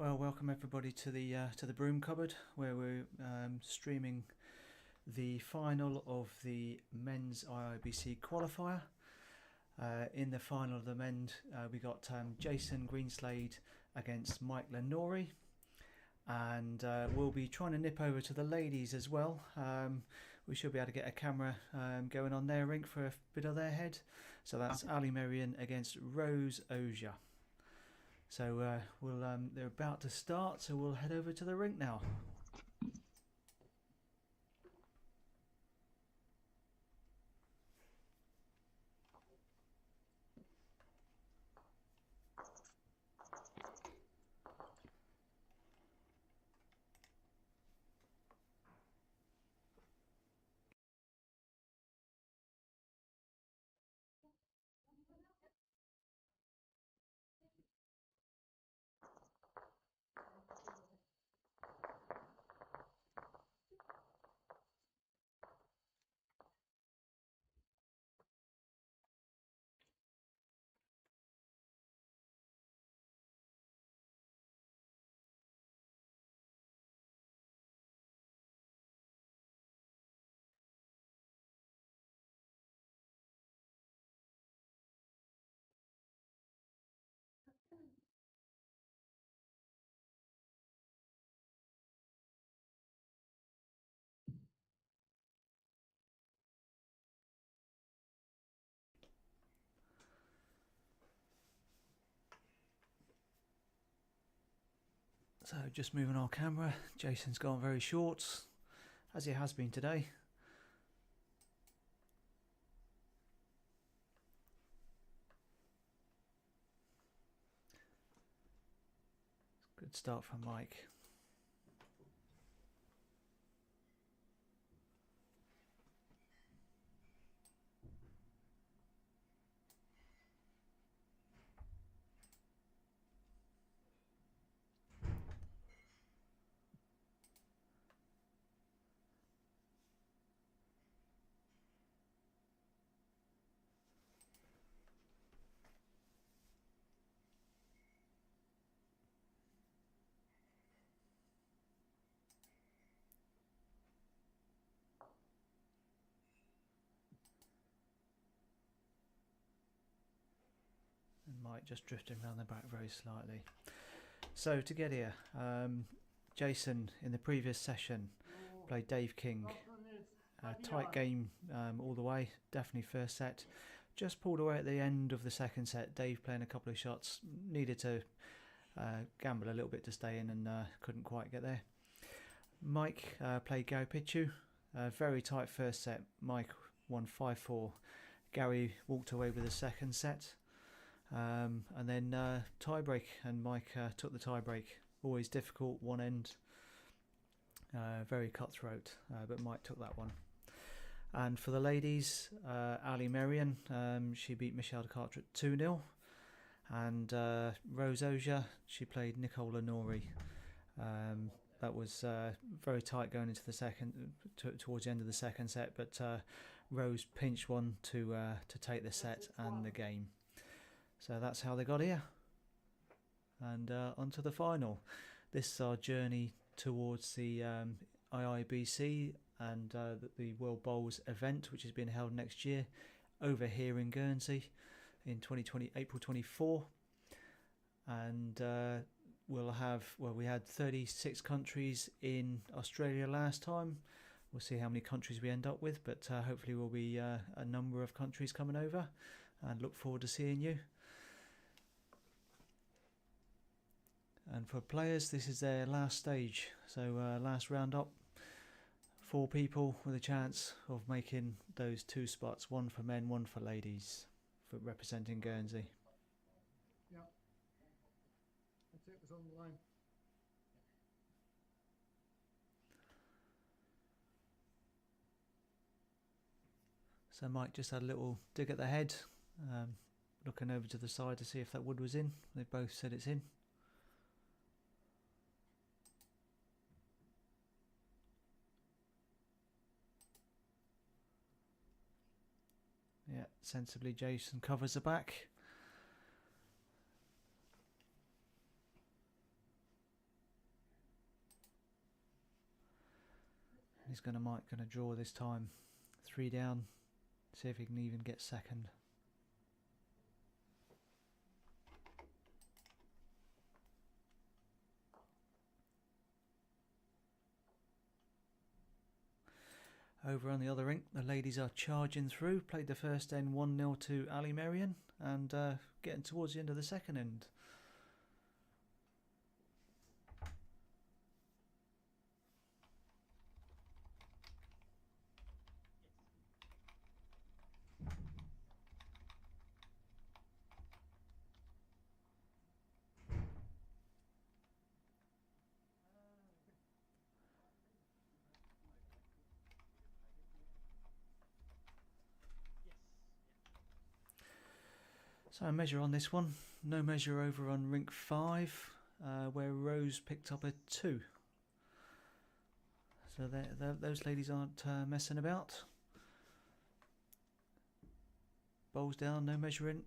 Well, welcome everybody to the broom cupboard, where we're streaming the final of the men's IIBC qualifier. In the final of the men, we got Jason Greenslade against Mike Lenori, and we'll be trying to nip over to the ladies as well. We should be able to get a camera going on their rink for a bit of their head. So that's Ali Marian against Rose Oja. So they're about to start, so we'll head over to the rink now. So just moving our camera. Jason's gone very short, as he has been today. Good start from Mike. And Mike just drifting around the back very slightly. So to get here, Jason in the previous session played Dave King. Tight game all the way, definitely first set. Just pulled away at the end of the second set. Dave playing a couple of shots, needed to gamble a little bit to stay in and couldn't quite get there. Mike played Gary Pichu. Very tight first set. Mike won 5-4. Gary walked away with the second set. And then tie break, and Mike took the tie break. Always difficult, one end. Very cutthroat, but Mike took that one. And for the ladies, Ali Marian, she beat Michelle Carter at 2-0. And Rose Oja, she played Nicole Lenori. That was very tight going into the second, towards the end of the second set, but Rose pinched one to take the set and the game. So that's how they got here. And on to the final. This is our journey towards the IIBC and the World Bowls event, which is being held next year over here in Guernsey in 2020, April 24. And we had 36 countries in Australia last time. We'll see how many countries we end up with, but hopefully will be a number of countries coming over, and look forward to seeing you. And for players, this is their last stage, so last round up. 4 people with a chance of making those 2 spots, one for men, one for ladies, for representing Guernsey. Yeah, that's it, was on the line. So Mike just had a little dig at the head, looking over to the side to see if that wood was in. They both said it's in. Yeah, sensibly Jason covers the back. He's gonna draw this time. 3 down. See if he can even get second. Over on the other rink, the ladies are charging through. Played the first end 1-0 to Ali Marian, and getting towards the end of the second end. So a measure on this one. No measure over on rink 5, where Rose picked up a 2. So those ladies aren't messing about. Bowls down, no measuring.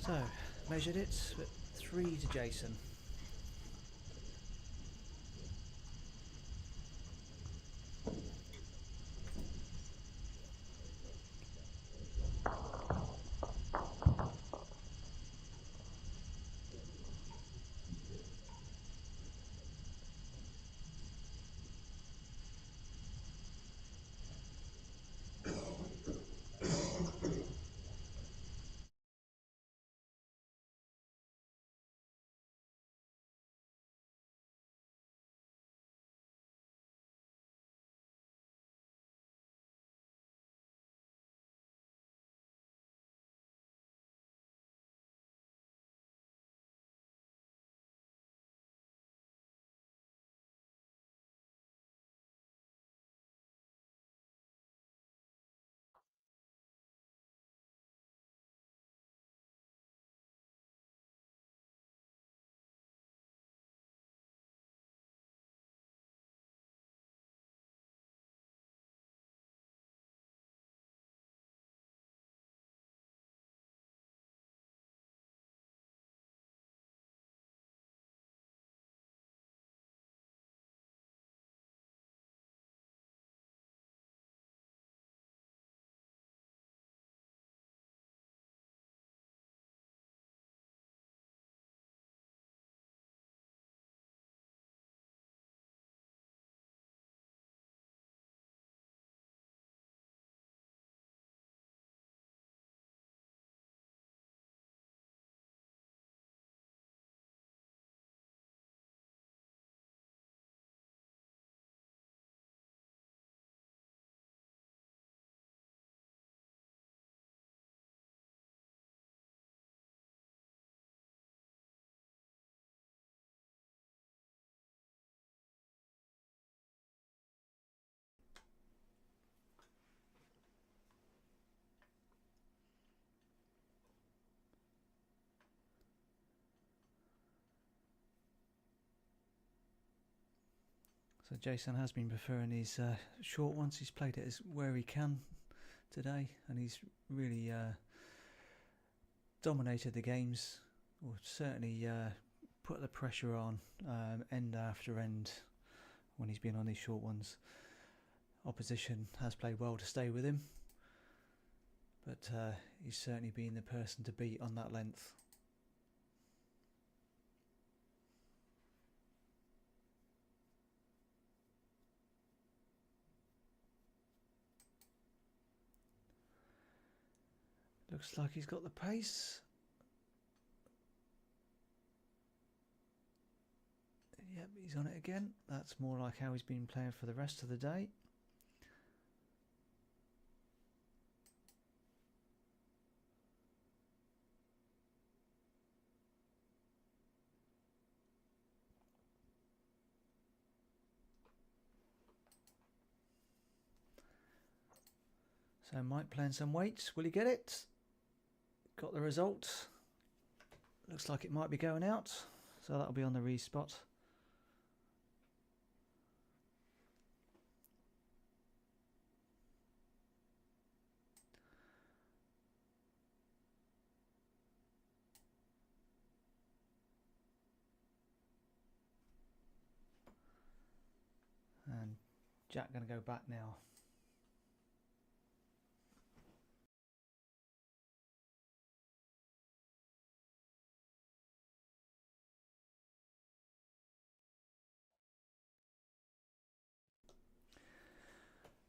So, measured it, but 3 to Jason. So Jason has been preferring his short ones. He's played it as where he can today, and he's really dominated the games, or certainly put the pressure on end after end when he's been on these short ones. Opposition has played well to stay with him, but he's certainly been the person to beat on that length. Looks like he's got the pace. Yep, he's on it again. That's more like how he's been playing for the rest of the day. So Mike playing some weights. Will he get it? Got the result. Looks like it might be going out. So that'll be on the respot. And Jack going to go back now.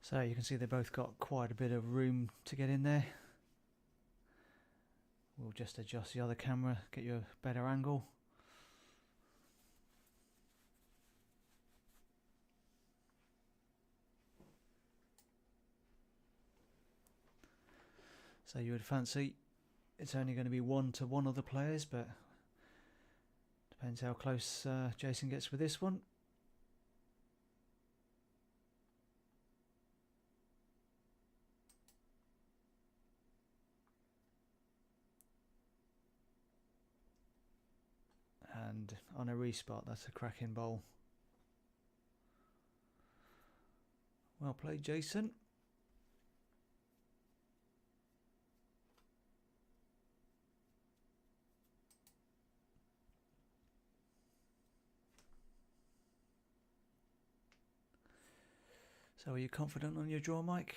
So you can see they both got quite a bit of room to get in there. We'll just adjust the other camera, get you a better angle. So you would fancy it's only going to be 1 to one of the players, but depends how close Jason gets with this one. And on a respot, that's a cracking bowl. Well played, Jason. So are you confident on your draw, Mike?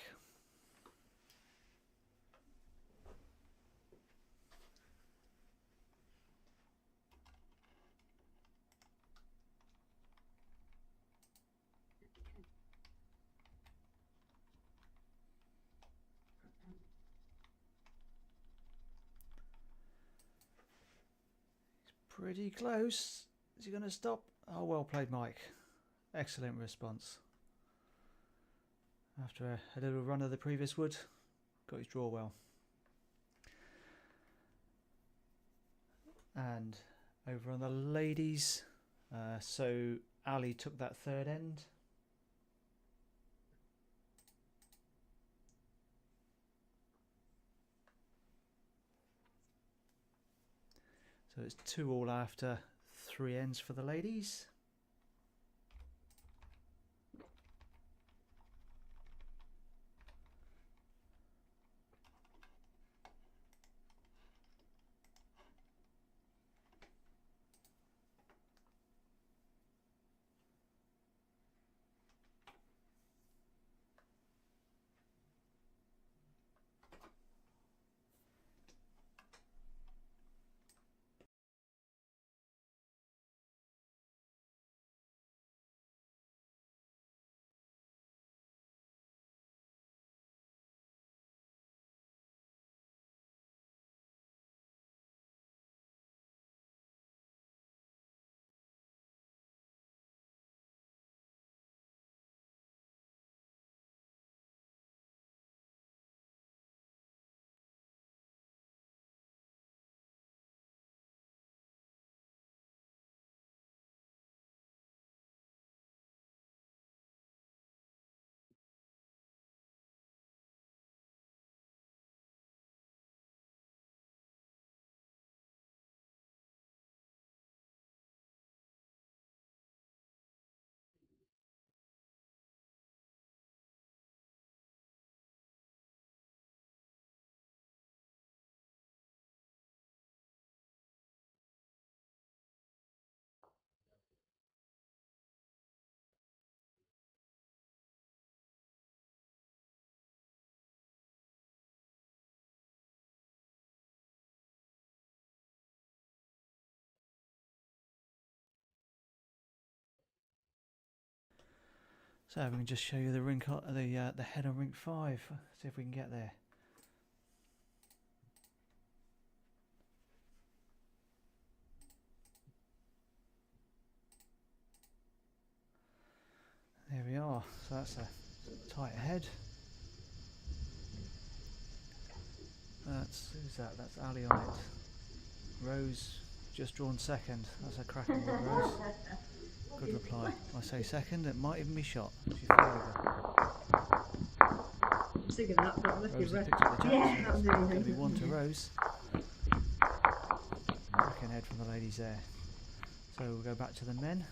Pretty close. Is he going to stop? Oh, well played, Mike. Excellent response. After a little run of the previous wood, got his draw well. And over on the ladies, so Ali took that third end. So it's 2-all after 3 ends for the ladies. So we can just show you the rink, the head on rink 5. See if we can get there. There we are. So that's a tight head. Who's that? That's Ali on it. Rose just drawn second. That's a cracking one, Rose. Good reply. I say second, it might even be shot. She fell over. singing that, but unless you've Rosie read. picked up the jack. Yeah, that was the only Going to be thing. 1 to Rose. Backing head from the ladies there. So we'll go back to the men.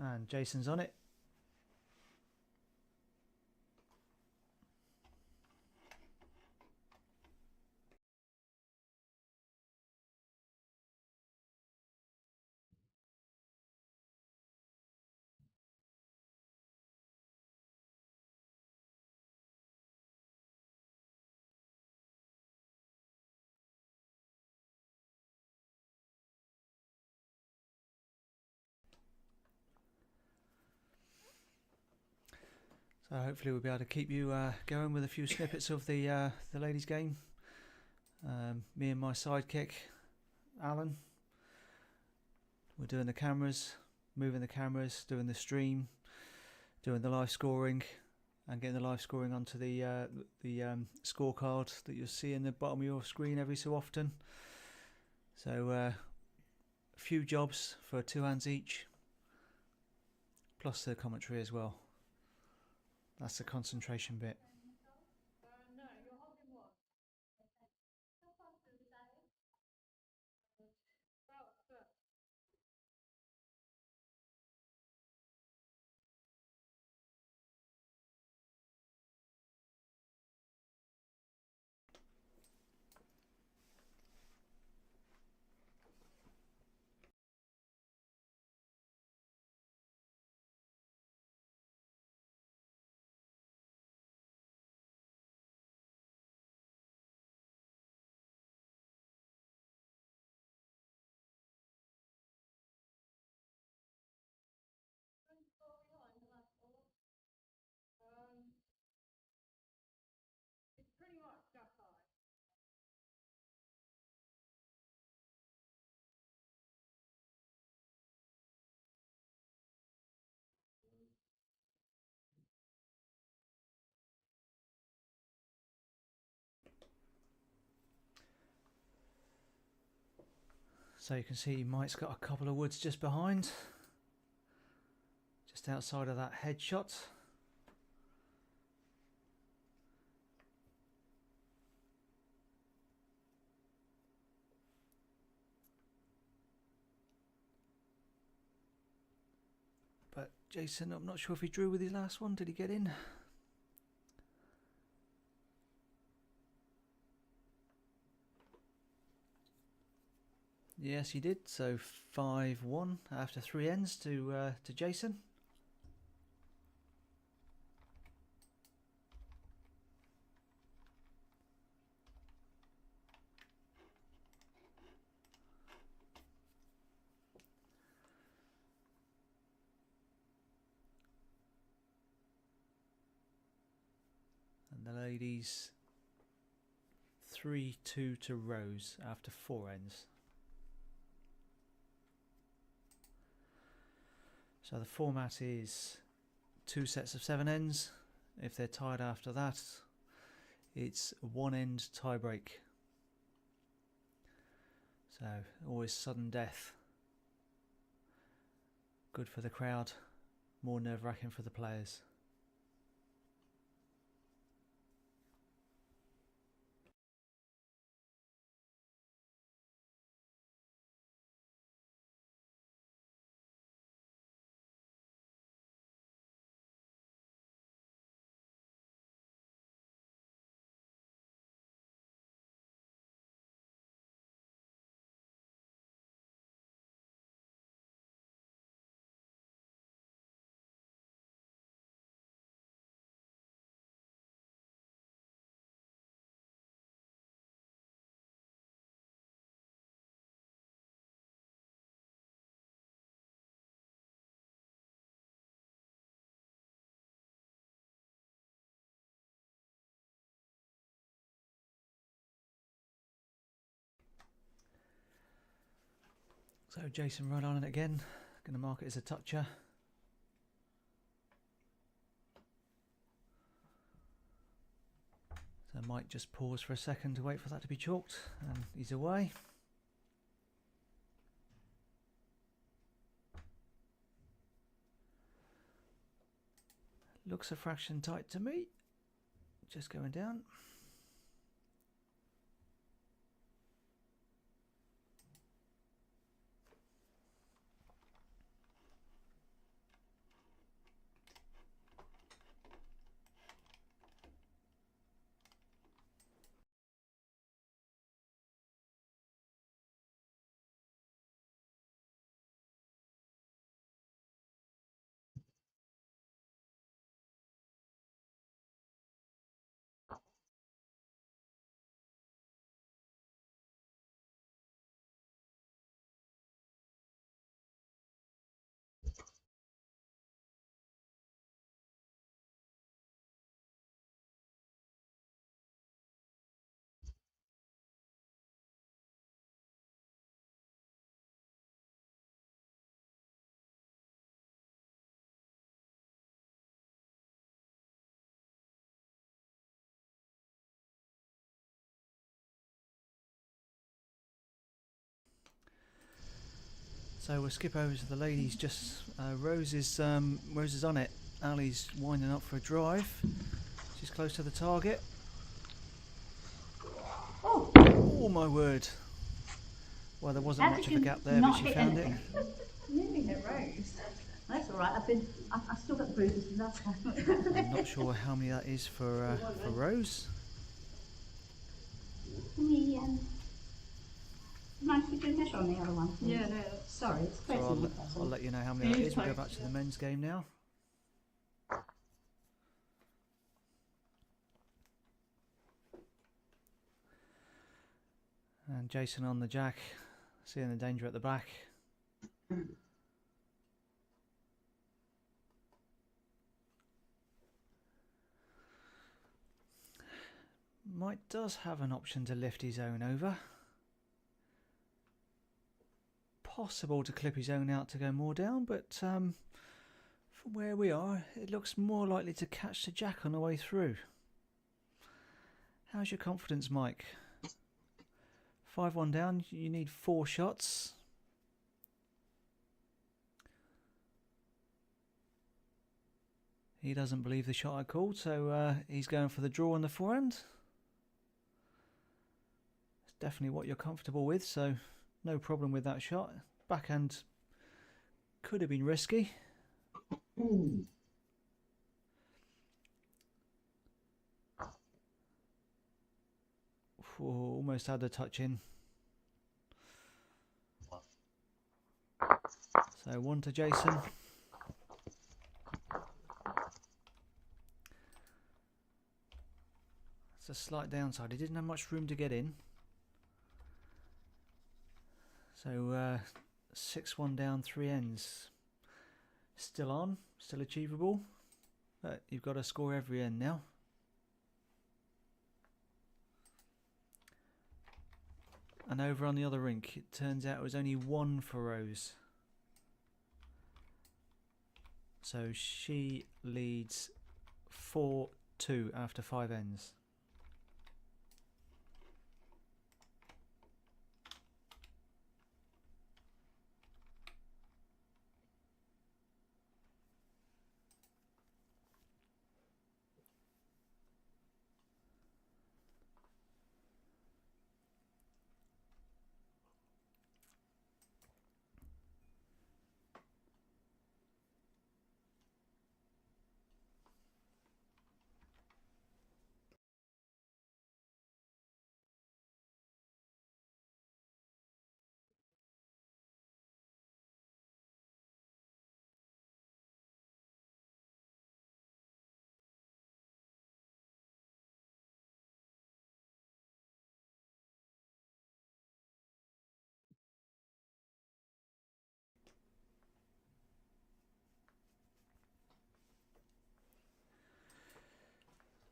And Jason's on it. So hopefully we'll be able to keep you going with a few snippets of the ladies' game. Me and my sidekick, Alan. We're doing the cameras, moving the cameras, doing the stream, doing the live scoring, and getting the live scoring onto the scorecard that you'll see in the bottom of your screen every so often. So a few jobs for 2 hands each, plus the commentary as well. That's the concentration bit. No, you're holding what? It's pretty much that high. So you can see Mike's got a couple of woods just behind, just outside of that headshot. But Jason, I'm not sure if he drew with his last one. Did he get in? Yes, he did. So 5-1 after 3 ends to Jason. And the ladies 3-2 to Rose after 4 ends. So the format is 2 sets of 7 ends. If they're tied after that, it's 1 end tie break. So always sudden death. Good for the crowd, more nerve-wracking for the players. So Jason right on it again, going to mark it as a toucher. So Mike just pause for a second to wait for that to be chalked, and he's away. Looks a fraction tight to me. Just going down. So we'll skip over to the ladies. Just Rose is on it. Ali's winding up for a drive. She's close to the target. Oh my word! Well, there wasn't much of a gap there, but she found it. Nearly hit Rose. That's all right. I've still got the bruises from that time. I'm not sure how many that is for Rose. Can we mind if we do a measure on the other one? Please? Yeah, no. Sorry, it's So crazy. I'll let you know how many that is. We'll go back to the men's game now. And Jason on the jack, seeing the danger at the back. Mike does have an option to lift his own over. Possible to clip his own out to go more down, but from where we are, it looks more likely to catch the jack on the way through. How's your confidence, Mike? 5-1 down, you need 4 shots. He doesn't believe the shot I called, so he's going for the draw on the forehand. It's definitely what you're comfortable with, so no problem with that shot. Backhand could have been risky. Almost had the touch in. So 1 to Jason. It's a slight downside. He didn't have much room to get in. So 6-1 down, 3 ends. Still on, still achievable. But you've got to score every end now. And over on the other rink, it turns out it was only 1 for Rose. So she leads 4-2 after 5 ends.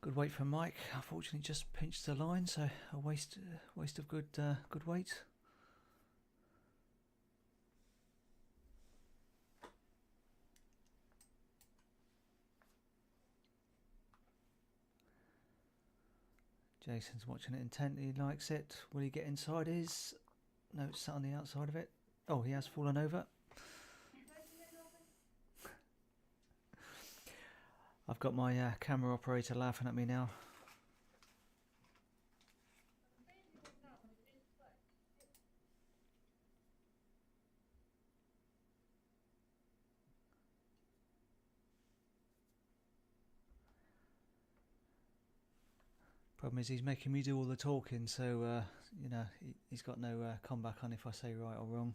Good weight for Mike. Unfortunately, just pinched the line, so a waste of good weight. Jason's watching it intently. He likes it. Will he get inside his? No, it's sat on the outside of it. Oh, he has fallen over. I've got my camera operator laughing at me now. Problem is he's making me do all the talking, so you know, he's got no comeback on if I say right or wrong.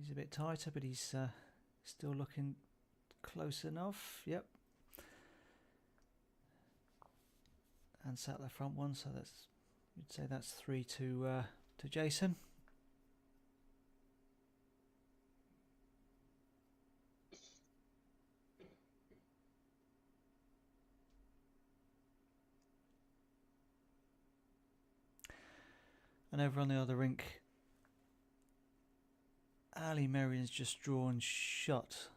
He's a bit tighter, but he's still looking close enough. Yep. And sat the front one, so that's, you'd say that's 3 to Jason. And over on the other rink, Ali Merrian's just drawn shot.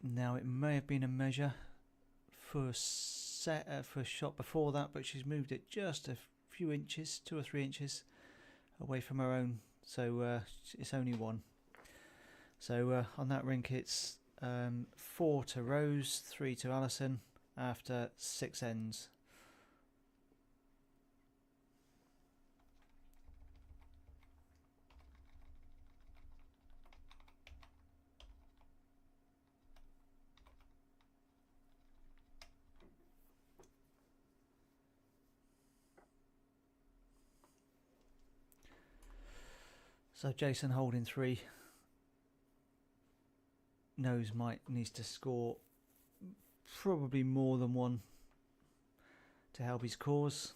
Now it may have been a measure for a shot before that, but she's moved it just a few inches, 2 or 3 inches away from her own, so it's only one. So on that rink it's 4 to Rose, 3 to Alison after 6 ends. So Jason holding 3 knows Mike needs to score probably more than 1 to help his cause.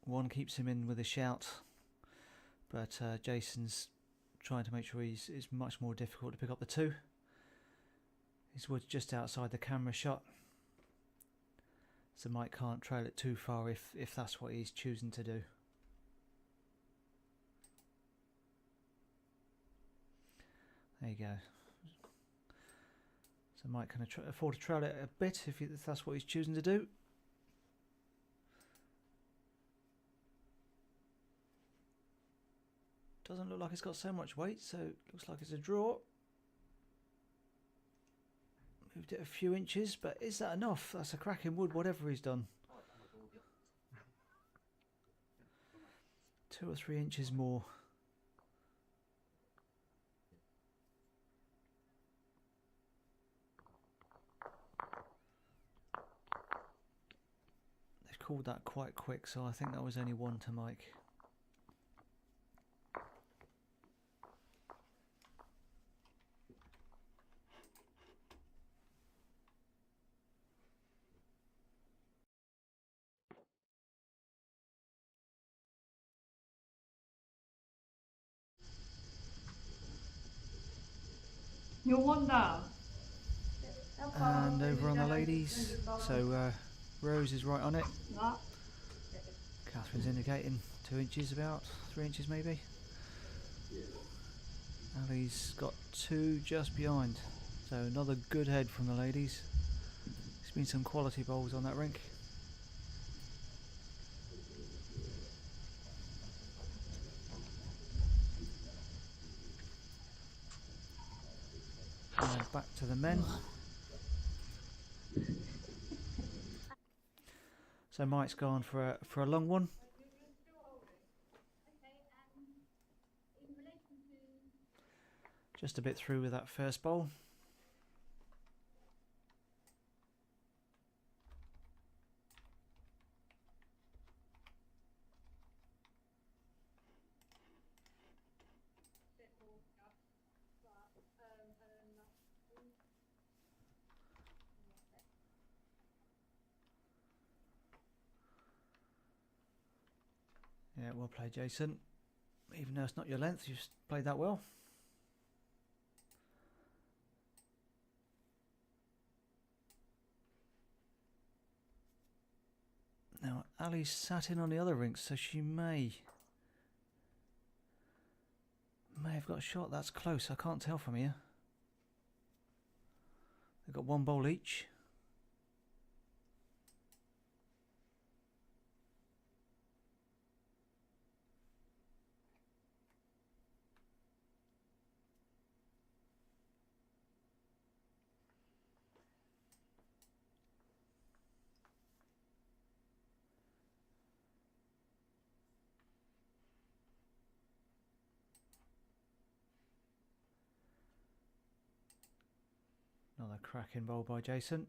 One keeps him in with a shout, but Jason's trying to make sure it's much more difficult to pick up the 2. His wood's just outside the camera shot, so Mike can't trail it too far if that's what he's choosing to do. There you go. So Mike can afford to trail it a bit if that's what he's choosing to do. Doesn't look like it's got so much weight, so it looks like it's a draw. Moved it a few inches, but is that enough? That's a cracking wood, whatever he's done. 2 or 3 inches more. They've called that quite quick, so I think that was only 1 to Mike. You're 1 down. And over on the ladies, so Rose is right on it. Catherine's indicating 2 inches, about 3 inches maybe. Ali's got 2 just behind, so another good head from the ladies. There's been some quality bowls on that rink. And back to the men. So Mike's gone for a long one. Just a bit through with that first bowl. Yeah, well played, Jason. Even though it's not your length, you've played that well. Now, Ali's sat in on the other rinks, so she may may have got a shot. That's close. I can't tell from here. They've got one bowl each. Another cracking bowl by Jason.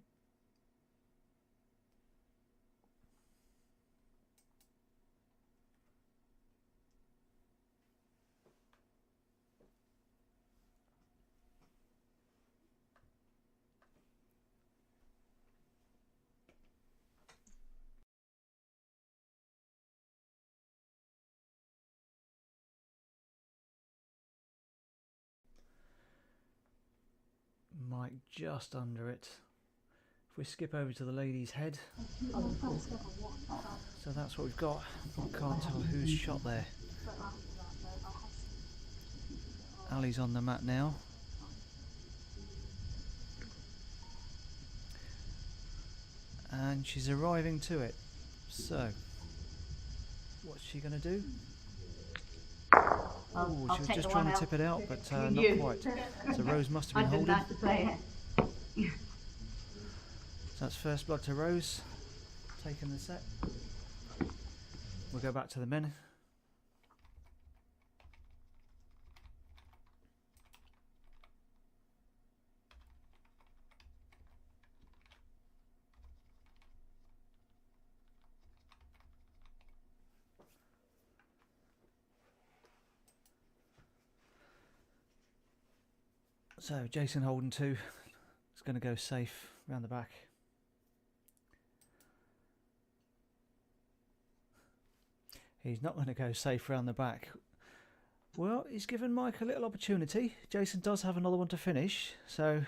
Mike just under it. If we skip over to the lady's head, so that's what we've got. Can't tell who's shot there. Ali's on the mat now. And she's arriving to it. So, what's she going to do? Oh, she was just trying to tip it out, but not quite. So Rose must have been holding. To play it. So that's first blood to Rose, taking the set. We'll go back to the men. So Jason holding 2 is going to go safe round the back. He's not going to go safe round the back. Well, he's given Mike a little opportunity. Jason does have another one to finish, so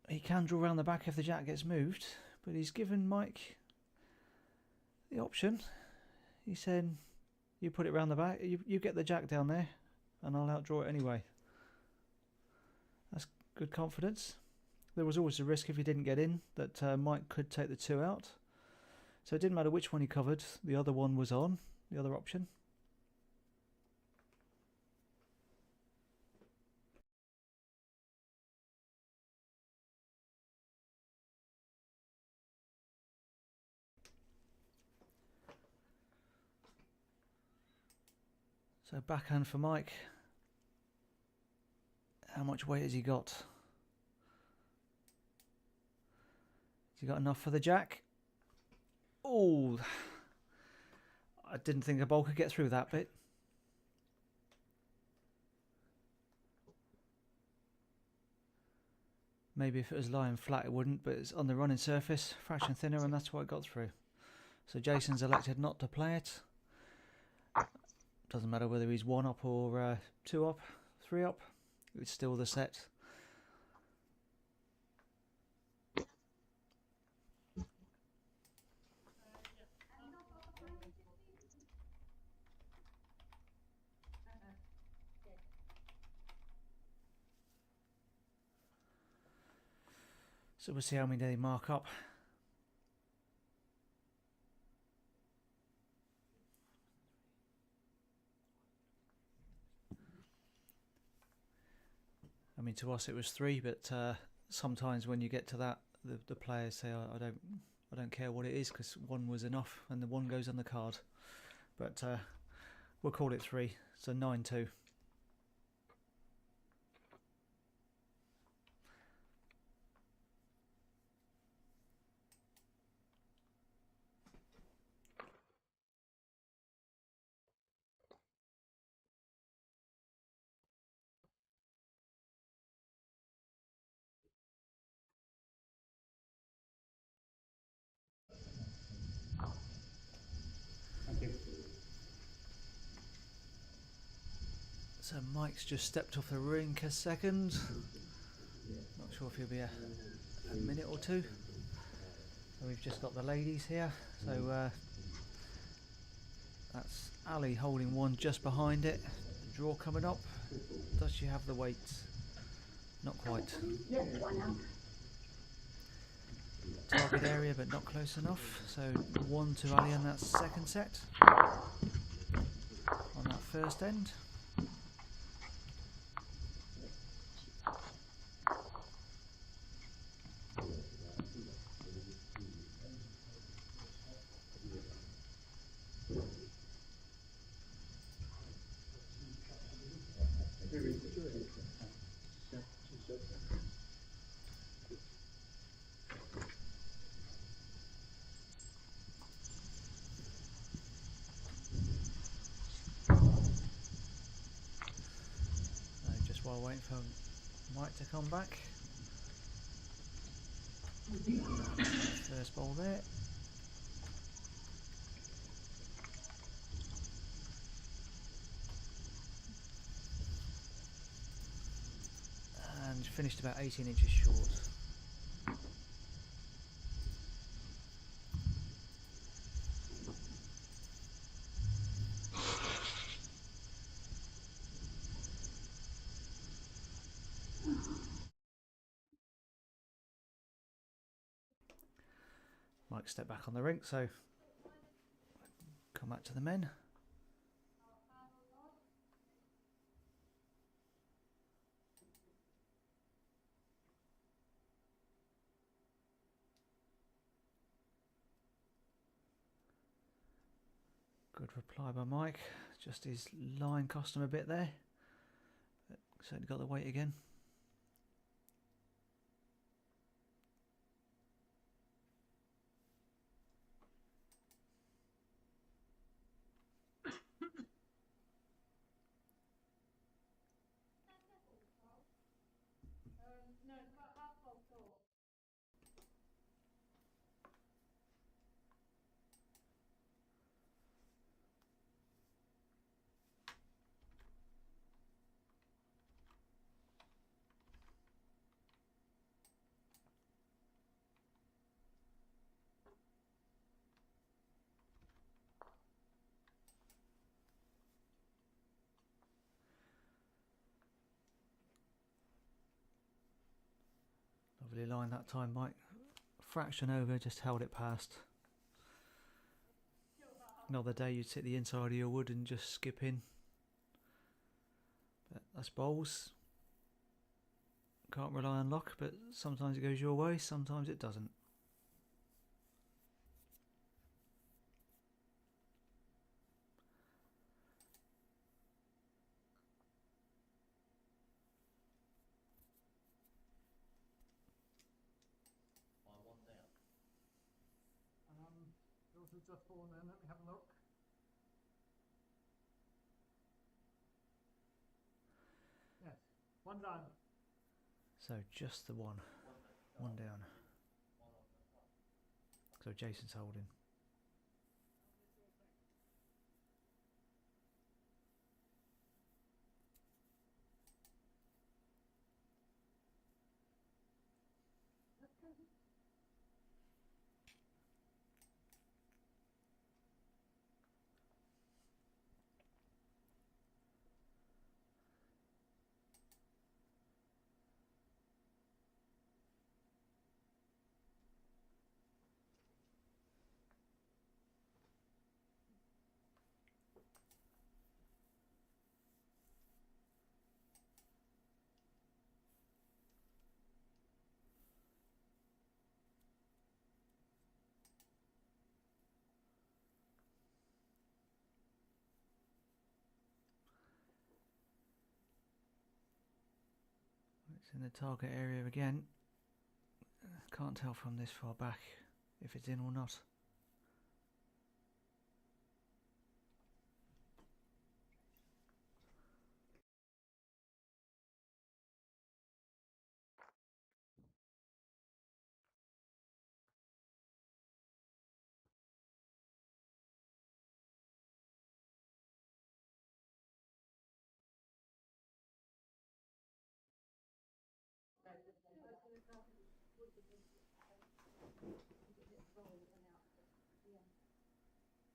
he can draw round the back if the jack gets moved, but he's given Mike the option. He's saying, you put it round the back, you get the jack down there, and I'll outdraw it anyway. That's good confidence. There was always a risk if he didn't get in that Mike could take the 2 out. So it didn't matter which one he covered, the other one was on, the other option. So backhand for Mike. How much weight has he got? Has he got enough for the jack? Oh, I didn't think a ball could get through that bit. Maybe if it was lying flat it wouldn't, but it's on the running surface, fraction thinner, and that's what it got through. So Jason's elected not to play it. Doesn't matter whether he's 1 up or 2 up, 3 up, it's still the set. So we'll see how many they mark up. I mean, to us it was 3, but sometimes when you get to that, the players say, I don't care what it is, because 1 was enough, and the 1 goes on the card. But we'll call it 3, so 9-2. So Mike's just stepped off the rink a second. Not sure if he'll be a minute or 2. So we've just got the ladies here. So that's Ali holding 1 just behind it. draw coming up. Does she have the weight? Not quite. Target area, but not close enough. So 1 to Ali in that second set. On that first end. Just while waiting for Mike to come back. First ball there. And finished about 18 inches short. Mike stepped back on the rink, so come back to the men. Good reply by Mike. Just his line cost him a bit there. But certainly got the weight again. Lovely line that time, Mike. Fraction over, just held it past. Another day you'd sit the inside of your wood and just skip in. But that's bowls. Can't rely on luck, but sometimes it goes your way, sometimes it doesn't. Those who just phone in, let me have a look. Yes, one down. So just the one. One down. So Jason's holding. It's in the target area again. Can't tell from this far back if it's in or not.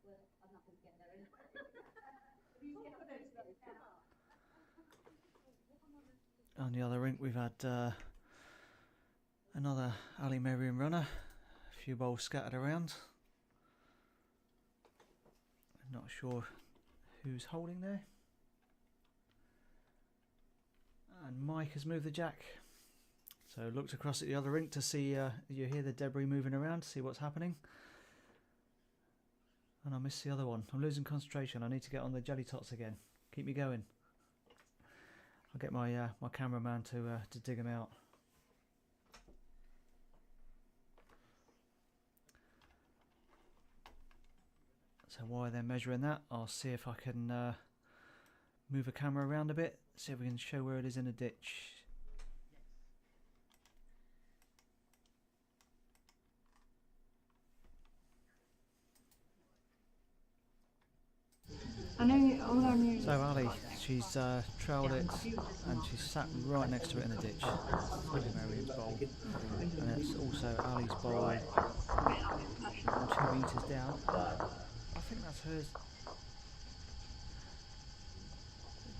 Well, I'm not going to get there anyway. On the other rink we've had another Ali Merriam runner, a few bowls scattered around. I'm not sure who's holding there. And Mike has moved the jack. So looked across at the other rink to see, you hear the debris moving around, to see what's happening. And I missed the other one. I'm losing concentration. I need to get on the jelly tots again. Keep me going. I'll get my my cameraman to dig them out. So while they're measuring that, I'll see if I can move the camera around a bit, see if we can show where it is in the ditch. I know all I knew. So Ali, she's trailed it and she's sat right next to it in the ditch. Ali Merriam's bowl, and it's also Ali's bowl 2 metres down. I think that's hers.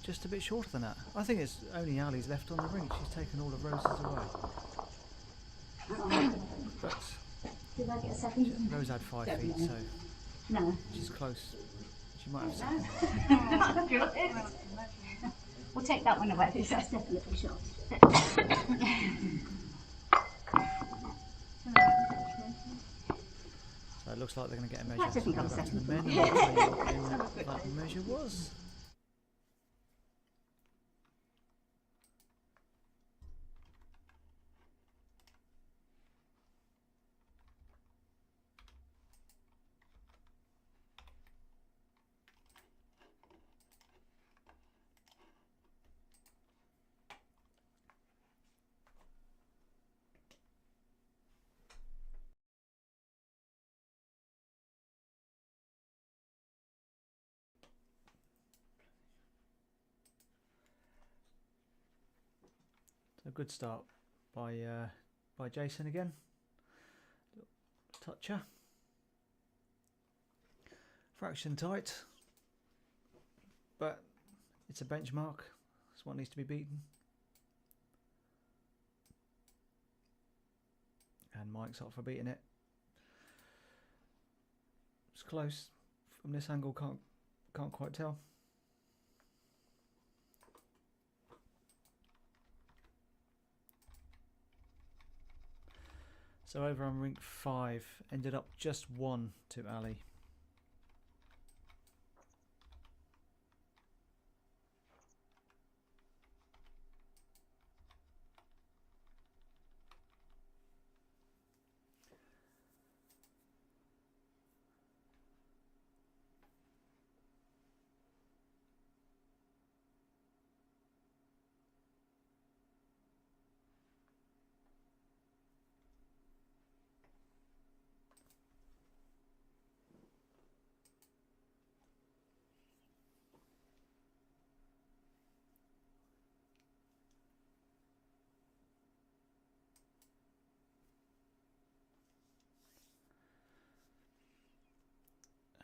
Just a bit shorter than that. I think it's only Ali's left on the rink. She's taken all of Rose's away. But Did I get a second? Rose had 5 feet, so No. she's close. She might have second. We'll take that one away because that's definitely short. So it looks like they're going to get a measure. That doesn't Go come back to the second. men and I'll tell you what that measure was. A good start by Jason again. Toucher. Fraction tight, but it's a benchmark. It's what needs to be beaten. And Mike's up for beating it. It's close. From this angle, can't quite tell. So over on rink 5, ended up just 1 to Ali.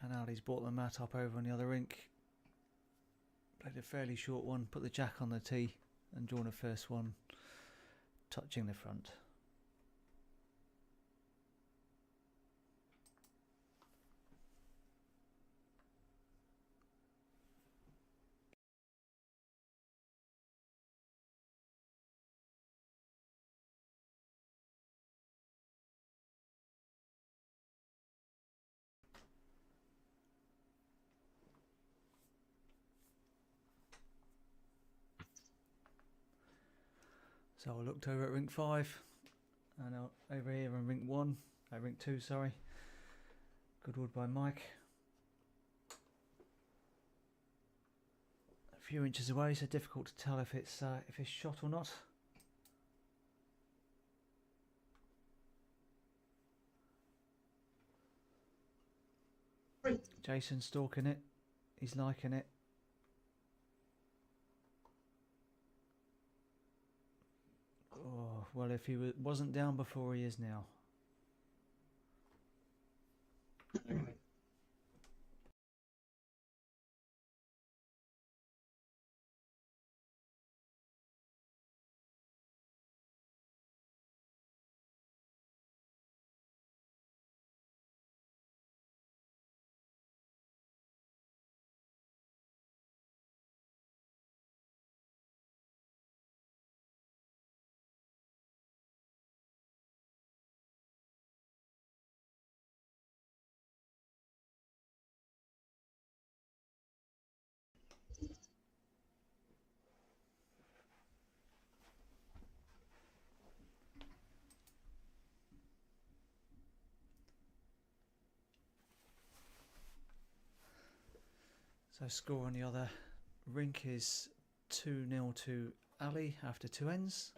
And Ali's brought the mat up over on the other rink. Played a fairly short one, put the jack on the tee and drawn the first one, touching the front. So I looked over at rink 5 and over here on rink 2, sorry. Good wood by Mike. A few inches away, so difficult to tell if it's shot or not. Jason's stalking it. He's liking it. Oh, well, if he wasn't down before, he is now. So score on the other rink is 2-0 to Ali after 2 ends.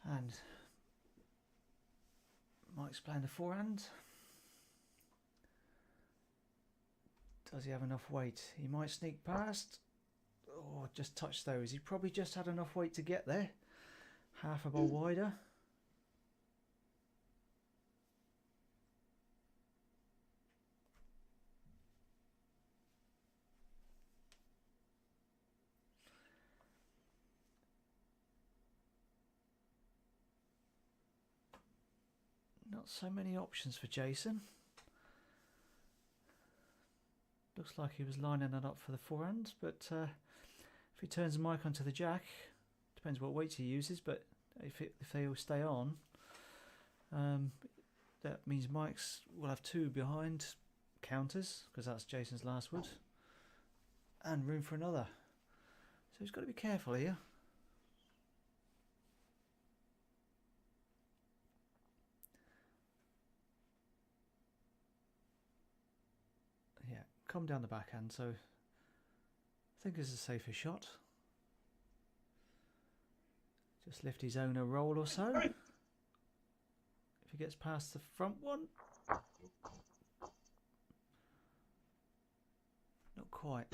And Mike's playing the forehand. Does he have enough weight? He might sneak past. Oh, just touch those. He probably just had enough weight to get there. Half a ball wider. Not so many options for Jason. Looks like he was lining it up for the forehand, but if he turns Mike onto the jack, depends what weight he uses, but if they all stay on, that means Mike's will have 2 behind counters, because that's Jason's last wood, and room for another. So he's got to be careful here. Yeah, come down the backhand, so I think this is a safer shot. Just lift his own a roll or so. If he gets past the front one. Not quite.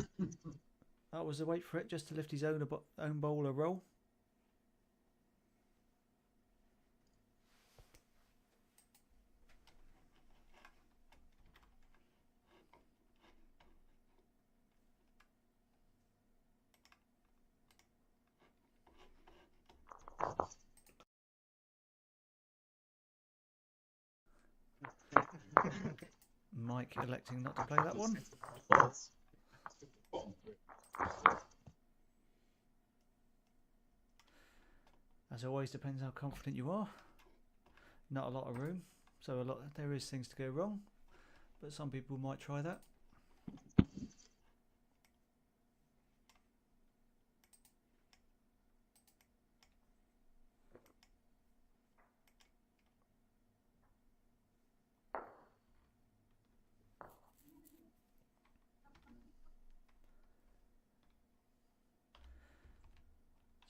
That was the wait for it, just to lift his own bowl a roll. Mike electing not to play that one. As always, depends how confident you are. Not a lot of room, so there is things to go wrong, but some people might try that.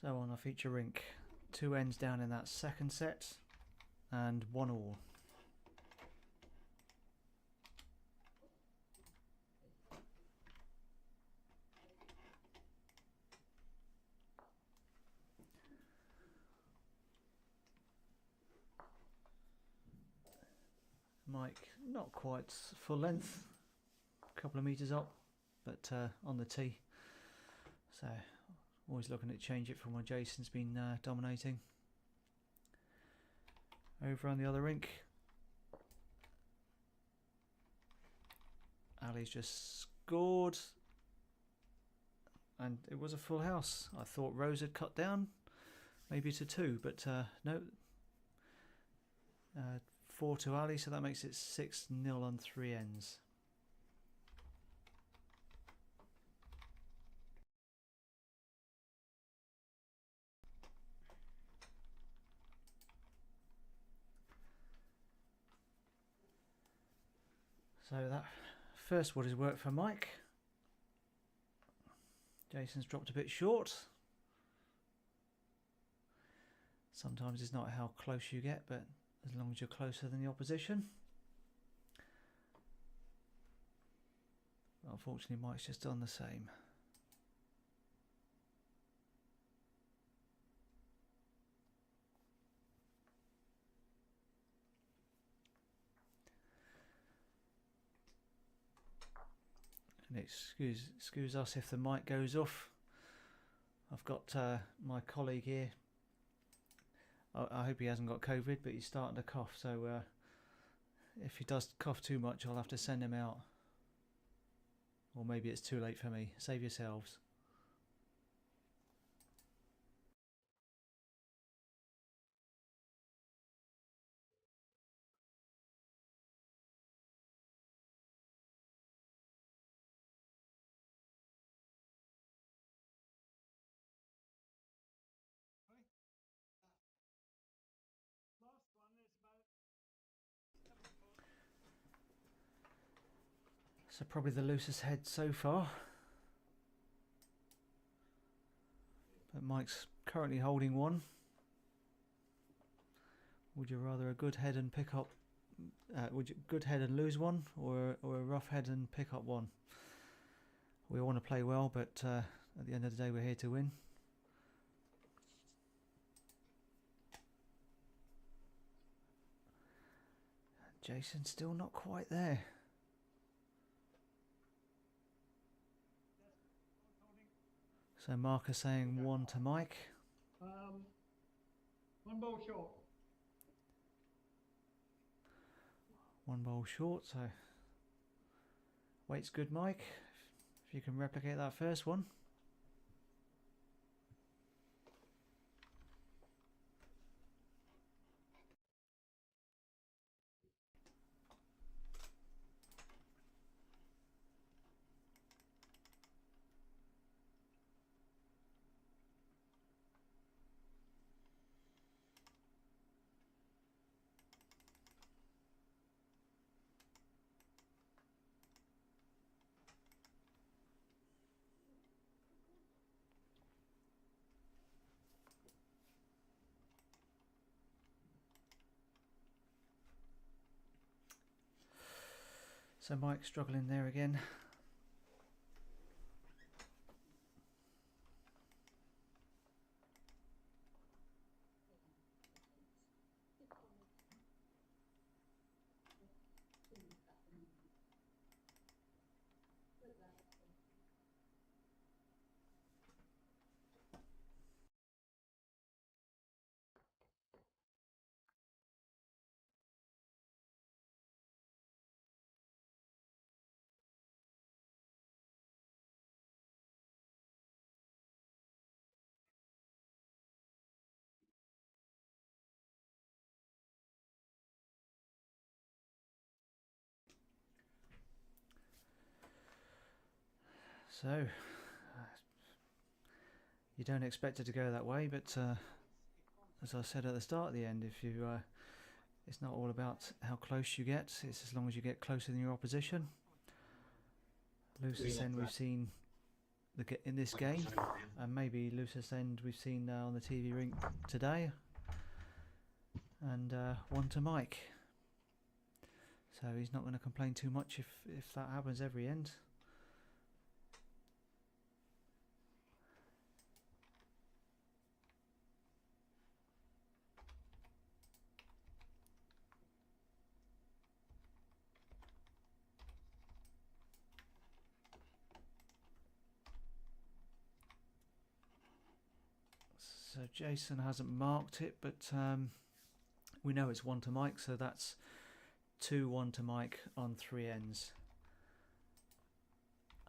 So on a feature rink, 2 ends down in that second set, and 1 all. Mike, not quite full length, a couple of metres up, but on the tee. So always looking to change it from when Jason's been dominating. Over on the other rink, Ali's just scored, and it was a full house. I thought Rose had cut down, maybe to 2, but no. 4 to Ali, so that makes it 6-0 on 3 ends. So that first wood has worked for Mike. Jason's dropped a bit short. Sometimes it's not how close you get, but as long as you're closer than the opposition. Unfortunately, Mike's just done the same. And excuse us if the mic goes off. I've got my colleague here. I hope he hasn't got COVID, but he's starting to cough, so if he does cough too much, I'll have to send him out. Or maybe it's too late for me. Save yourselves. So probably the loosest head so far. But Mike's currently holding one. Would you rather a good head and pick up? Would you good head and lose one, or a rough head and pick up one? We all want to play well, but at the end of the day, we're here to win. Jason's still not quite there. So Mark is saying 1 to Mike. One ball short. 1 ball short, so weight's good, Mike. If you can replicate that first one. So Mike's struggling there again. So you don't expect it to go that way, but as I said at the start, at the end, if you, it's not all about how close you get. It's as long as you get closer than your opposition. Loosest end we've seen in this game, and maybe loosest end we've seen on the TV rink today. And 1 to Mike. So he's not going to complain too much if that happens every end. So Jason hasn't marked it, but we know it's 1 to Mike, so that's 2-1 to Mike on 3 ends.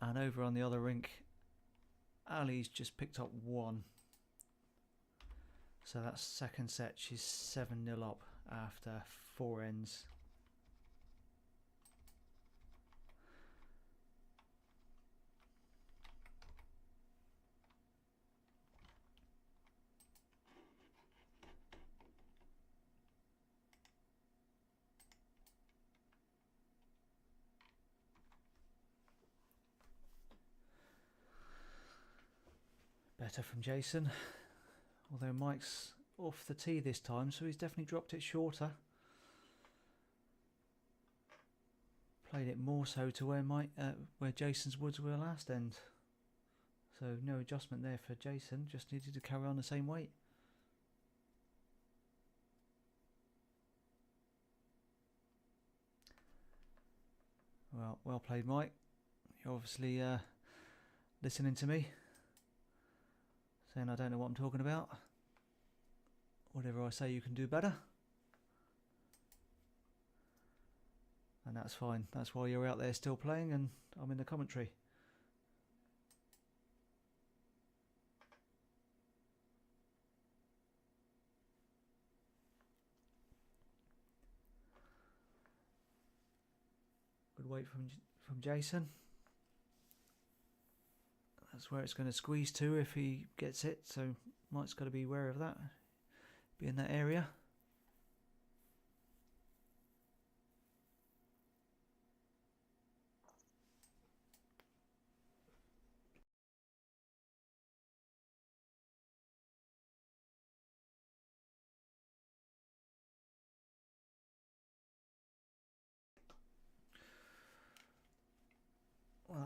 And over on the other rink, Ali's just picked up 1. So that's second set. She's 7-0 up after 4 ends. Better from Jason, although Mike's off the tee this time, so he's definitely dropped it shorter. Played it more so to where Jason's woods were last end. So no adjustment there for Jason, just needed to carry on the same weight. Well played, Mike. You're obviously listening to me, saying I don't know what I'm talking about. Whatever I say, you can do better. And that's fine. That's why you're out there still playing and I'm in the commentary. Good weight from Jason. That's where it's going to squeeze to if he gets it, so Mike's got to be aware of that. Be in that area.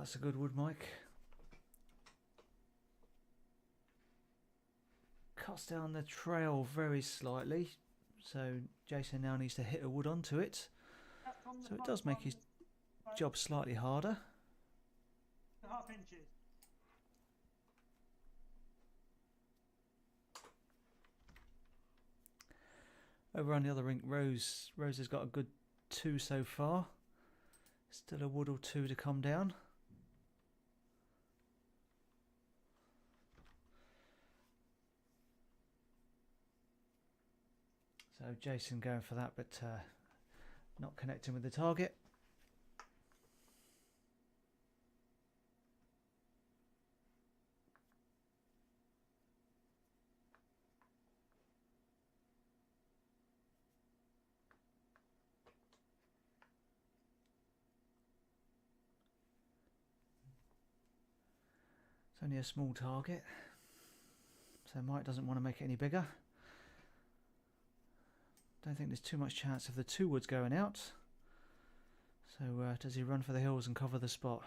that's a good wood, Mike. Cuts down the trail very slightly, so Jason now needs to hit a wood onto it. So it does make his job slightly harder. 1/2 inches. Over on the other rink, Rose has got a good 2 so far. Still a wood or 2 to come down. So Jason going for that, but not connecting with the target. It's only a small target, so Mike doesn't want to make it any bigger. Don't think there's too much chance of the 2 woods going out. So does he run for the hills and cover the spot?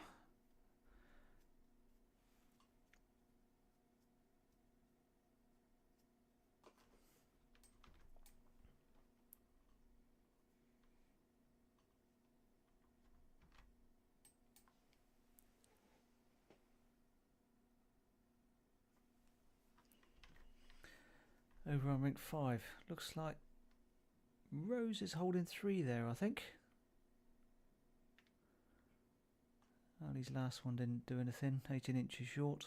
Over on rink 5, looks like Rose is holding 3 there, I think. Well, his last one didn't do anything, 18 inches short.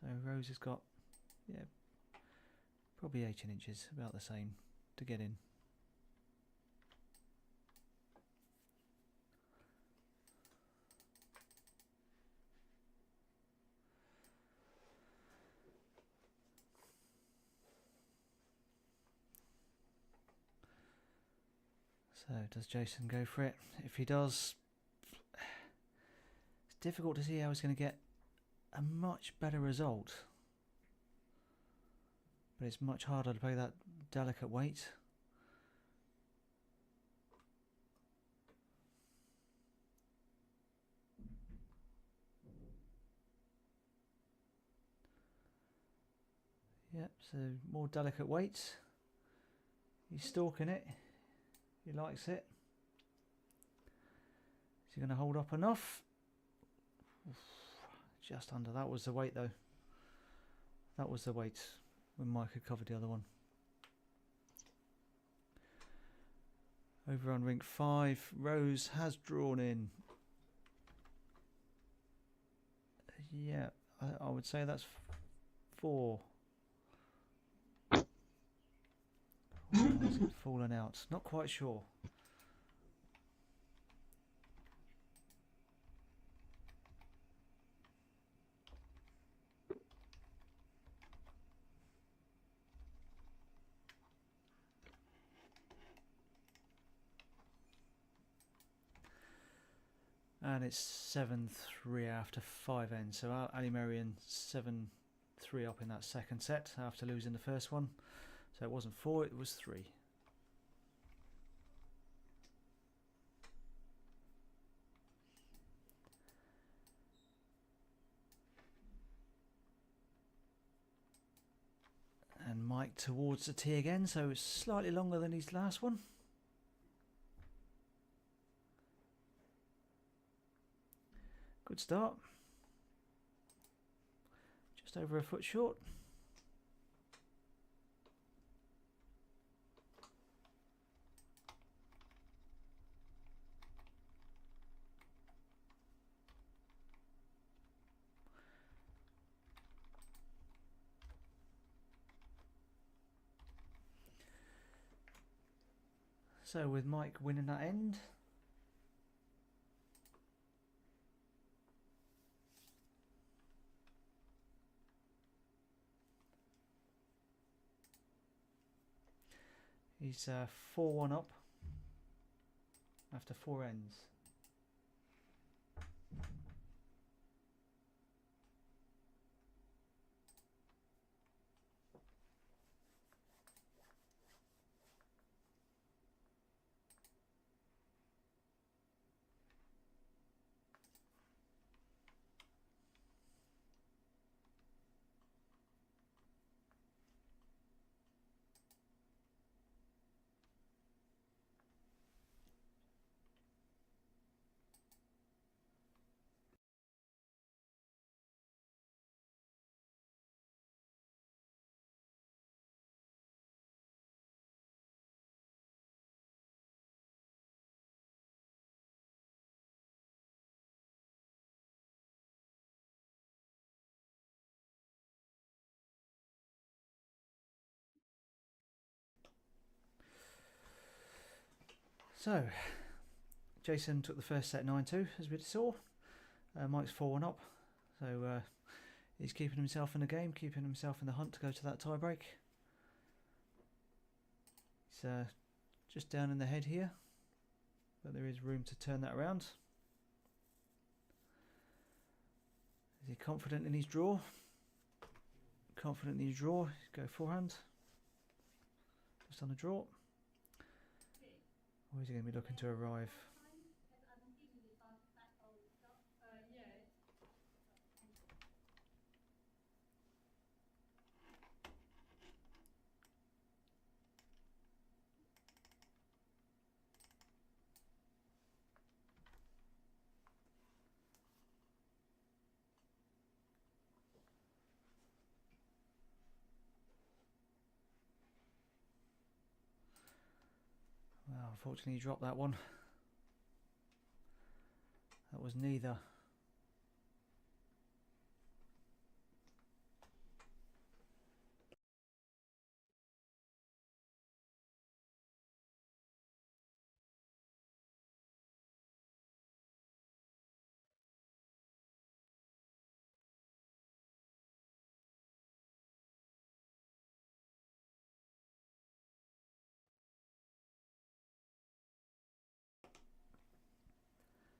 So Rose has got, yeah, probably 18 inches, about the same to get in. So does Jason go for it? If he does, it's difficult to see how he's going to get a much better result. But it's much harder to play that delicate weight. Yep, so more delicate weights. He's stalking it. He likes it. Is he going to hold up enough? Oof, just under. That was the weight though. That was the weight when Mike had covered the other one. Over on rink 5, Rose has drawn in. Yeah, I would say that's 4. Or has it fallen out? Not quite sure. And it's 7-3 after 5 ends. So Ali Marian 7-3 up in that second set after losing the first one. So it wasn't 4, it was 3. And Mike towards the tee again, so it's slightly longer than his last one. Good start. Just over a foot short. So with Mike winning that end, he's 4-1 up after 4 ends. So, Jason took the first set 9-2, as we saw. Mike's 4-1 up, so he's keeping himself in the game, keeping himself in the hunt to go to that tie break. He's just down in the head here, but there is room to turn that around. Is he confident in his draw? Confident in his draw. Go forehand. Just on the draw. Or is he going to be looking to arrive? Well, unfortunately, he dropped that one. That was neither.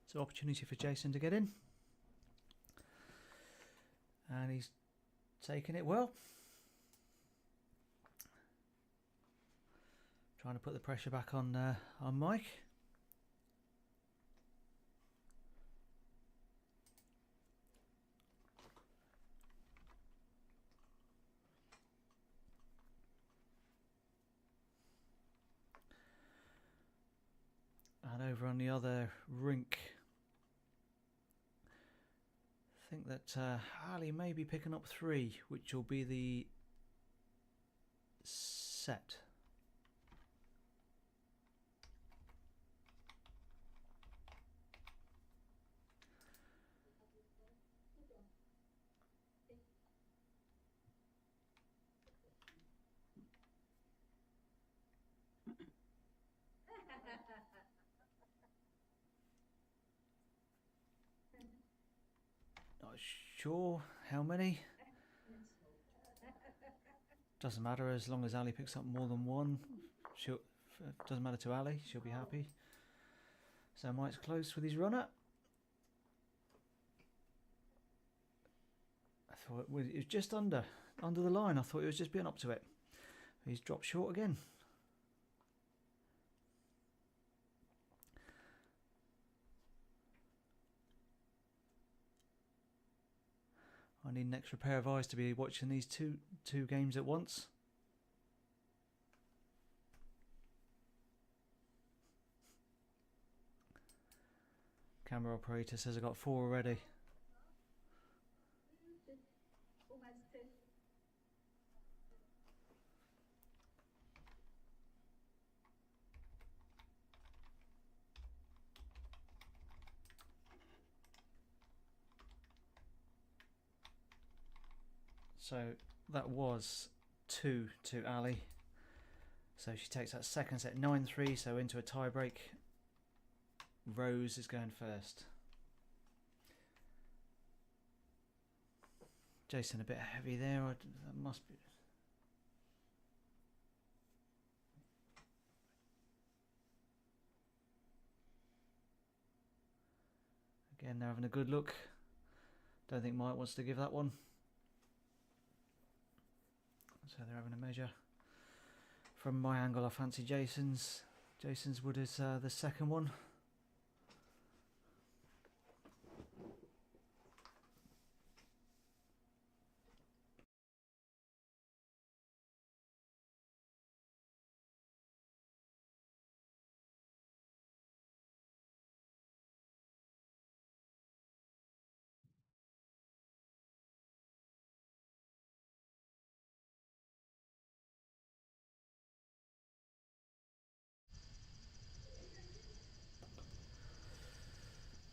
So opportunity for Jason to get in. And he's taken it well. Trying to put the pressure back on Mike. And over on the other rink, I think that Ali may be picking up 3, which will be the set. Not sure how many. Doesn't matter as long as Ali picks up more than 1. Doesn't matter to Ali, she'll be happy. So Mike's close with his runner. I thought it was just under the line. I thought he was just being up to it. He's dropped short again. I need an extra pair of eyes to be watching these two games at once. Camera operator says I got 4 already. So that was 2 to Ali. So she takes that second set 9-3, so into a tie break. Rose is going first. Jason a bit heavy there. That must be. Again, they're having a good look. Don't think Mike wants to give that one. So they're having a measure. From my angle, I fancy Jason's. Jason's wood is the second one.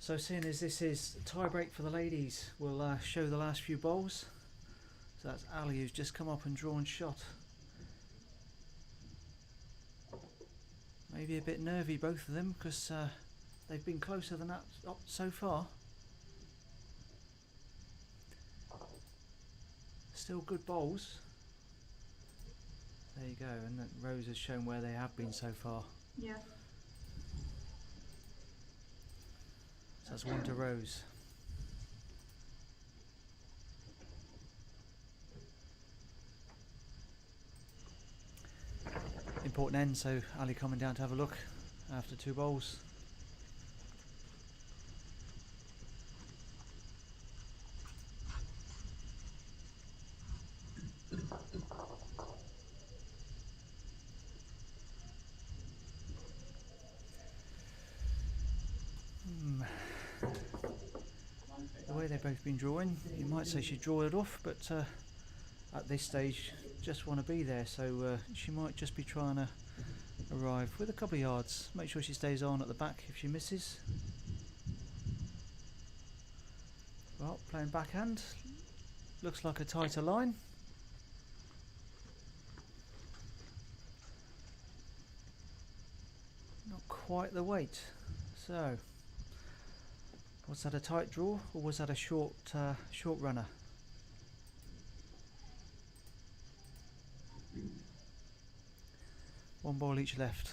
So seeing as this is tie break for the ladies, we'll show the last few bowls. So that's Ali who's just come up and drawn shot. Maybe a bit nervy, both of them, because they've been closer than that up so far. Still good bowls. There you go, and that Rose has shown where they have been so far. Yeah. So that's 1 to Rose. Important end, so Ali coming down to have a look after 2 bowls. The way they've both been drawing, you might say she draw it off, but at this stage just want to be there, so she might just be trying to arrive with a couple of yards. Make sure she stays on at the back if she misses. Well, playing backhand, looks like a tighter line. Not quite the weight. So, was that a tight draw, or was that a short runner? One ball each left.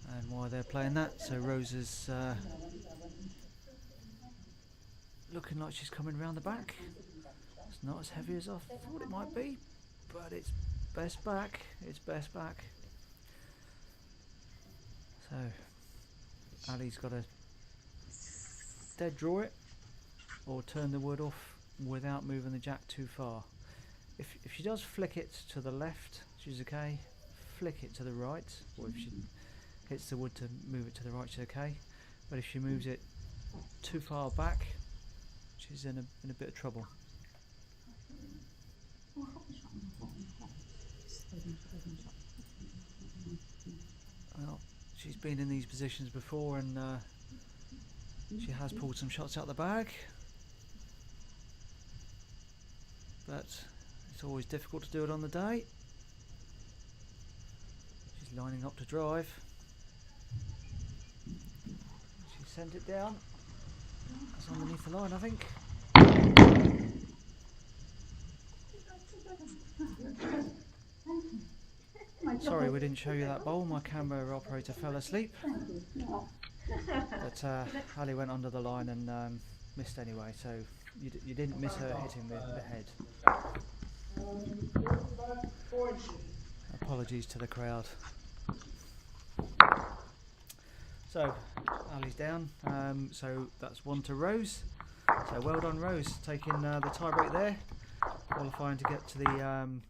And while they're playing that, so Rose is looking like she's coming round the back. It's not as heavy as I thought it might be, but it's best back. It's best back. So Ali's got to dead draw it or turn the wood off without moving the jack too far. If she does flick it to the left, she's okay. Flick it to the right, or if she hits the wood to move it to the right, she's okay. But if she moves it too far back, she's in a bit of trouble. Well, she's been in these positions before, and she has pulled some shots out the bag, but it's always difficult to do it on the day. She's lining up to drive. She sent it down. That's underneath the line, I think. Sorry we didn't show you that bowl, my camera operator fell asleep. But Ali went under the line and missed anyway, so you didn't miss her hitting the head. Apologies to the crowd. So Ali's down, so that's 1 to Rose. So well done Rose, taking the tie break there, qualifying to get to the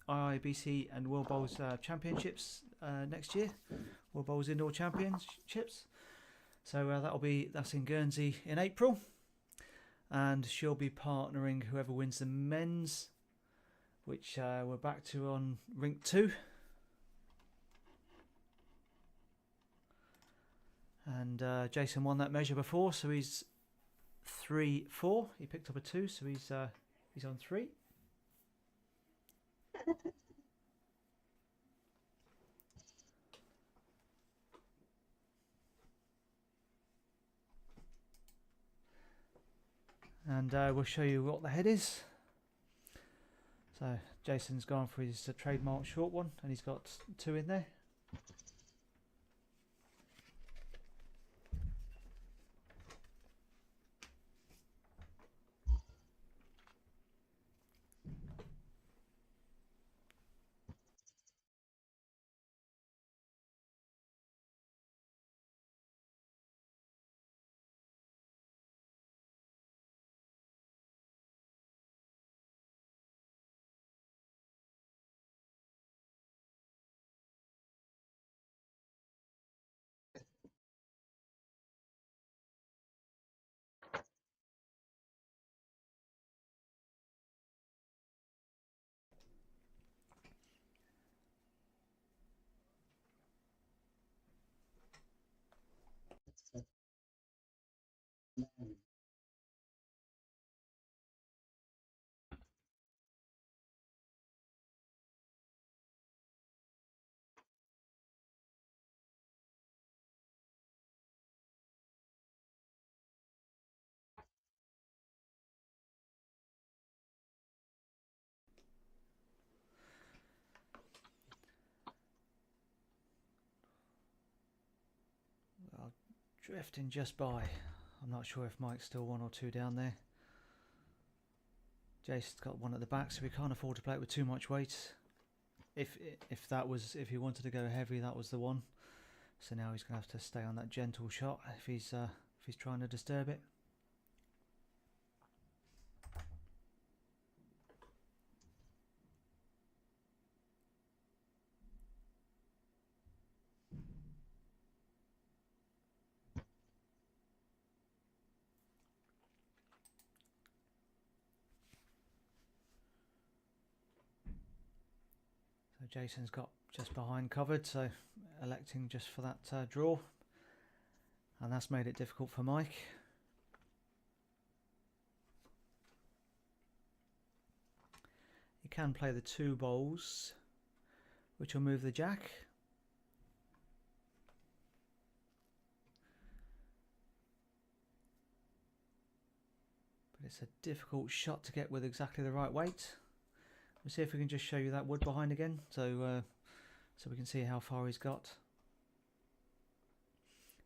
IIBC and World Bowls Championships next year, World Bowls Indoor Championships. So that's in Guernsey in April, and she'll be partnering whoever wins the men's, which we're back to on rink 2. And Jason won that measure before, so he's 3-4. He picked up a 2, so he's on 3. And we'll show you what the head is. So Jason's gone for his trademark short one, and he's got 2 in there. drifting just by. I'm not sure if Mike's still 1 or 2 down there. Jason's got 1 at the back, so we can't afford to play it with too much weight. If he wanted to go heavy, that was the one. So now he's going to have to stay on that gentle shot if he's trying to disturb it. So Jason's got just behind covered, so electing just for that draw, and that's made it difficult for Mike. He can play the 2 bowls, which will move the jack. But it's a difficult shot to get with exactly the right weight. We'll see if we can just show you that wood behind again, so we can see how far he's got.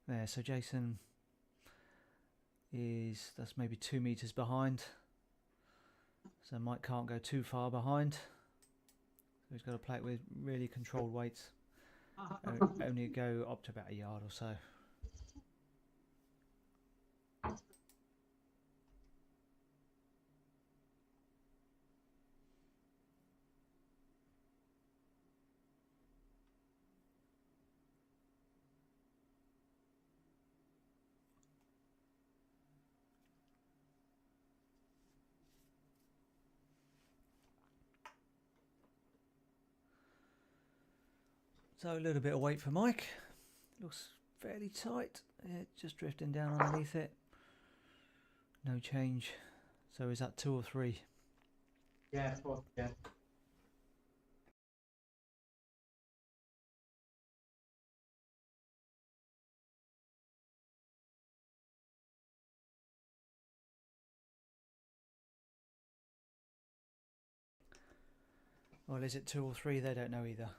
There, so Jason that's maybe 2 meters behind. So Mike can't go too far behind. So he's got to play it with really controlled weights. Only go up to about 1 yard or so. So a little bit of weight for Mike. Looks fairly tight. Yeah, just drifting down underneath it. No change. So is that 2 or 3? Yeah, 4, yeah. Well, is it 2 or 3? They don't know either.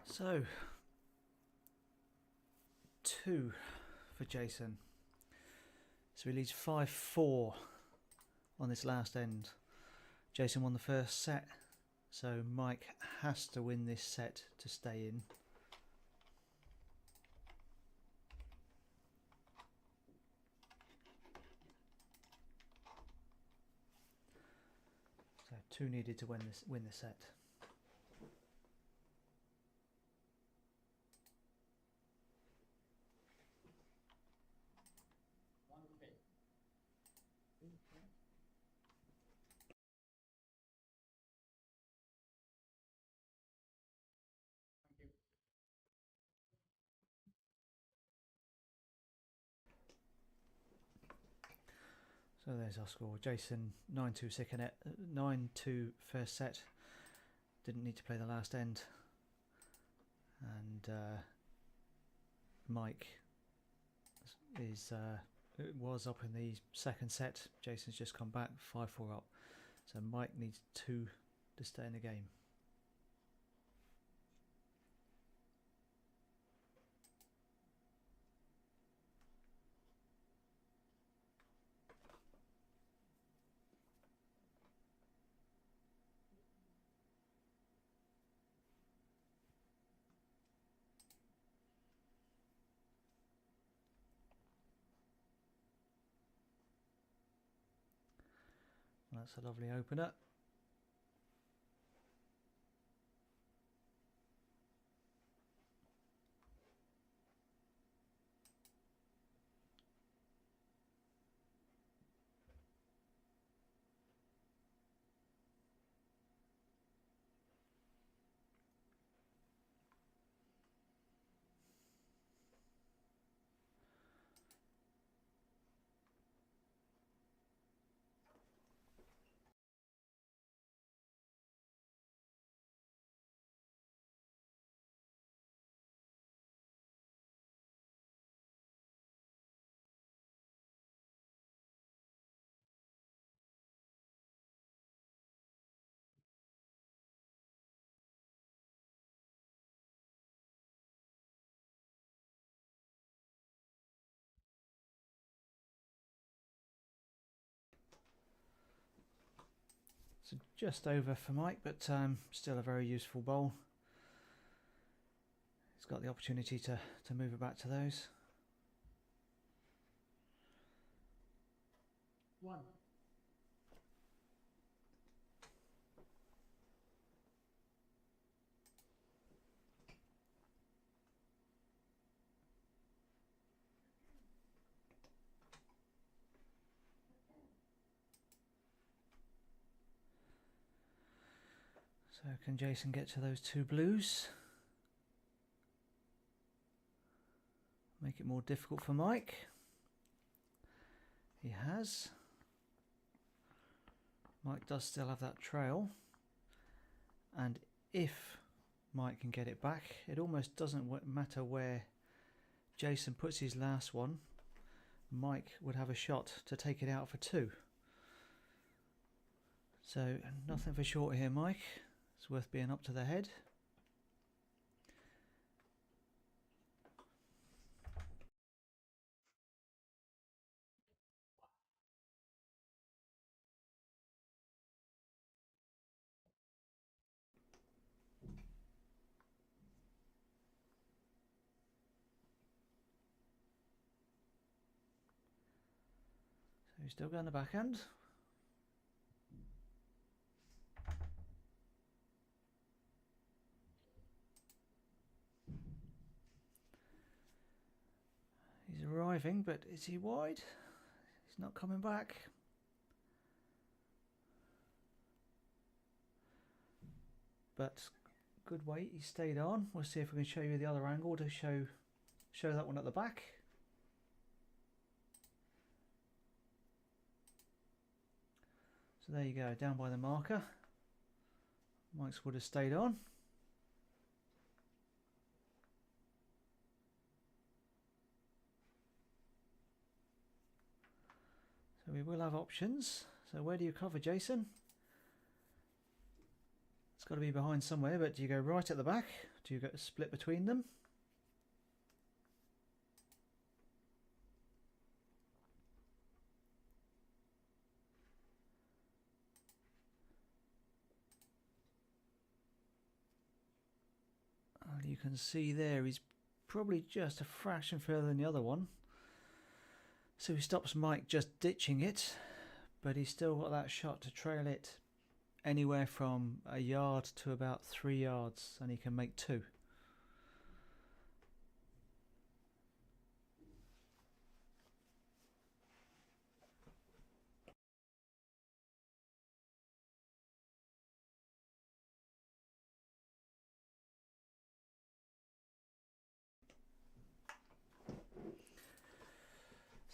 So 2 for Jason. So he leads 5-4 on this last end. Jason won the first set, so Mike has to win this set to stay in. So 2 needed to win the set. So there's our score. Jason 9-2 second 9-2 first set. Didn't need to play the last end. And Mike was up in the second set. Jason's just come back 5-4 up. So Mike needs 2 to stay in the game. That's a lovely opener. So just over for Mike, but still a very useful bowl. He's got the opportunity to move it back to those. 1. So can Jason get to those 2 blues? Make it more difficult for Mike. He has. Mike does still have that trail. And if Mike can get it back, it almost doesn't matter where Jason puts his last one. Mike would have a shot to take it out for 2. So nothing for short here, Mike. It's worth being up to the head. So he's still going the backhand. He's arriving, but is he wide? He's not coming back. But good weight, he stayed on. We'll see if we can show you the other angle to show that one at the back. So there you go, down by the marker. Mike's would have stayed on. So we will have options. So where do you cover, Jason? It's got to be behind somewhere, but do you go right at the back? Do you go split between them? Well, you can see there he's probably just a fraction further than the other one. So he stops Mike just ditching it, but he's still got that shot to trail it anywhere from a yard to about 3 yards, and he can make 2.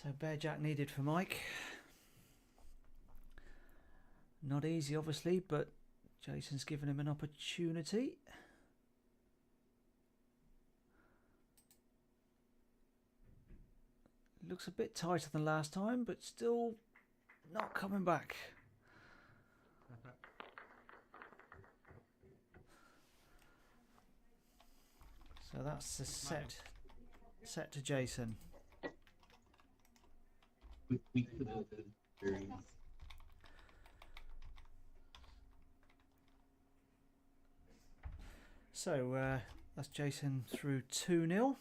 So bear jack needed for Mike. Not easy, obviously, but Jason's given him an opportunity. Looks a bit tighter than last time, but still not coming back. So that's the set to Jason. So that's Jason through 2-0.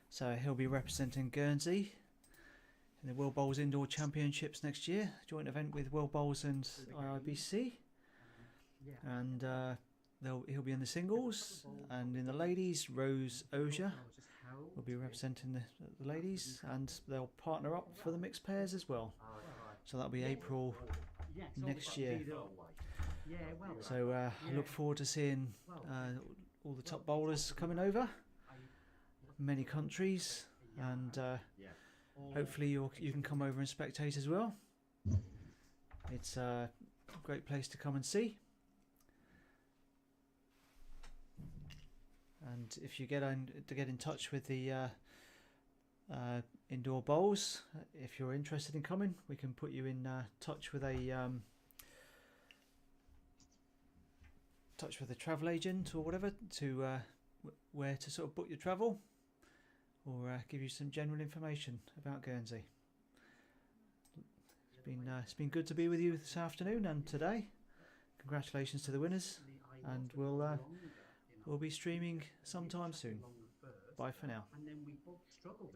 So he'll be representing Guernsey in the World Bowls Indoor Championships next year, joint event with World Bowls and IIBC. And he'll be in the singles, and in the ladies, Rose Oja will be representing the ladies, and they'll partner up for the mixed pairs as well. So that'll be April next year. So I look forward to seeing all the top bowlers coming over, many countries, and hopefully you can come over and spectate as well. It's a great place to come and see. And if you get in touch with the indoor bowls, if you're interested in coming, we can put you in touch with a travel agent or whatever to where to sort of book your travel, or give you some general information about Guernsey. It's been good to be with you this afternoon and today. congratulations to the winners, and we'll be streaming sometime soon. Bye for now.